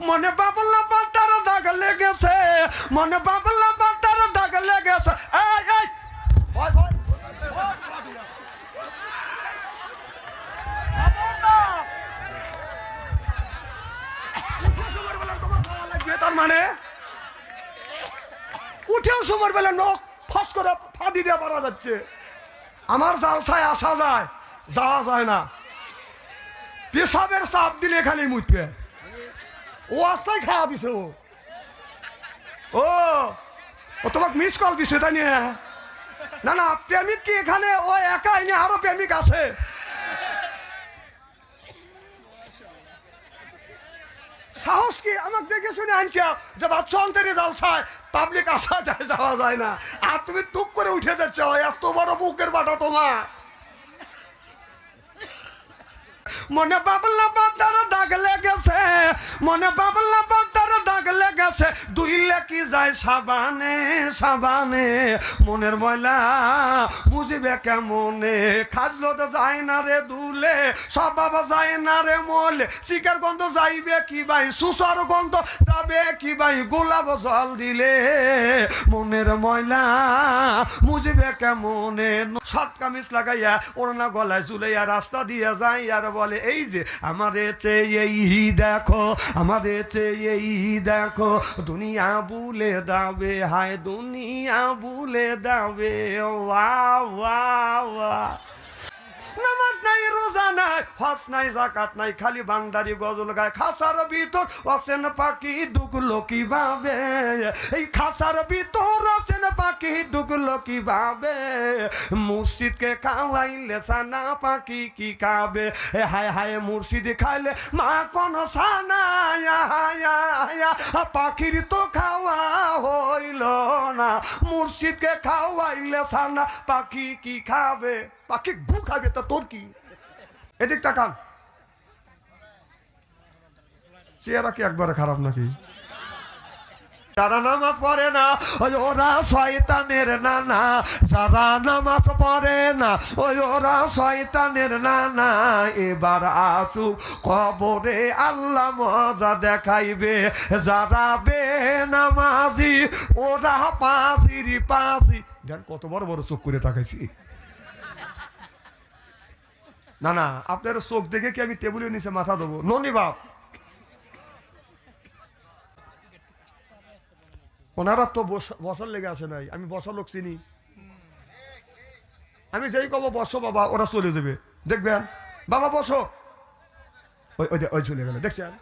মনে বাবলা পাতার দাগ লেগেছে, মনে বাবলা পাতার দাগ লেগেছে। এই এই ভয় ভয় তার মানে উঠেও সময় বেলা নখ ফস করে ফাঁদি দিয়ে পারা যাচ্ছে। আমার জালসায় আসা যায়, যাওয়া যায় না। পেশাবের চাপ দিলে এখানেই মুতবে। ও আস্তায় খাওয়া দিছে। ও ও তোমাকে মিস কল দিছে তাই নিয়ে? না না, প্রেমিক কি এখানে ও একাই নিয়ে আরো প্রেমিক আছে? সাহস কি আমাকে দেখে শুনে আনছে যে বাচ্চা অন্তরে জালসায় পাবলিক আসা যায়, যাওয়া যায় না, আর তুমি টুক করে উঠে যাচ্ছ। এত বড় বুকের বাটা তোমার। মনে বাবলা পাতার দাগ লেগেছে, মনে বাবলা পাতার দাগ লেগেছে। দুইলে কি যায় সাবানে সাবানে, মনের ময়লা মুজিবে কেমনে। খাজলো তো যায় না রে দুলে, স্বভাব যায় না রে মলে। শিকার গন্ধ যাইবে কি ভাই, সুসার গন্ধ যাবে কি ভাই। গোলাপ জল দিলে মনের ময়লা মুজিবে কেমনে। শর্ট কামিজ লাগাইয়া ওড়না গলায় ঝুলাইয়া রাস্তা দিয়ে যায় আর বলে এই যে আমারে চেয়ে দেখো, আমারে চেয়ে দেখো। দুনিয়া বুলে দাবে, হায় দুনিয়া বুলে দাবে। ওয়া ওয়া ওয়া। নামাজ নাই, রোজা নাই, হজ নাই, যাকাত নাই, খালি বান্দারি গজল গায়। খাসার ভিতর অচেন পাখি ঢুকলো কিভাবে, এই খাসার ভিতর অচেন পাখি ঢুকলো কিভাবে। মুর্শিদকে খাওয়াইলে সানা পাখি কি খাবে। হায় হায় মুর্শিদ খাইলে মা কোন সানা, পাখির তো খাওয়া হইল না। মুর্শিদকে খাওয়াইলে সানা পাখি কি খাবে। পাখি গু খাবে, তা তোর কি? এদিক তাকান। চেহারা কি একবারে খারাপ নাকি? যারা নামাজ পড়ে না ওরা শয়তানের নানা, যারা নামাজ পড়ে না ওরা শয়তানের নানা। এবার আসুক কবরে আল্লাহ মজা দেখাইবে, যারা বেনামাজি ওরা পাজির পাজি। দেখ কত বড় বড় চোখ করে তাকাইছি। না না, আপনার চোখ দেখে কি আমি টেবিলের নিচে মাথা দেবো? ননি বাপ, ওনারা তো বসার লেগে আসে নাই। আমি বসা লোক চিনি। আমি যেই কব বসো বাবা, ওরা চলে যাবে। দেখবেন বাবা বসো, ওই চলে গেল, দেখছেন?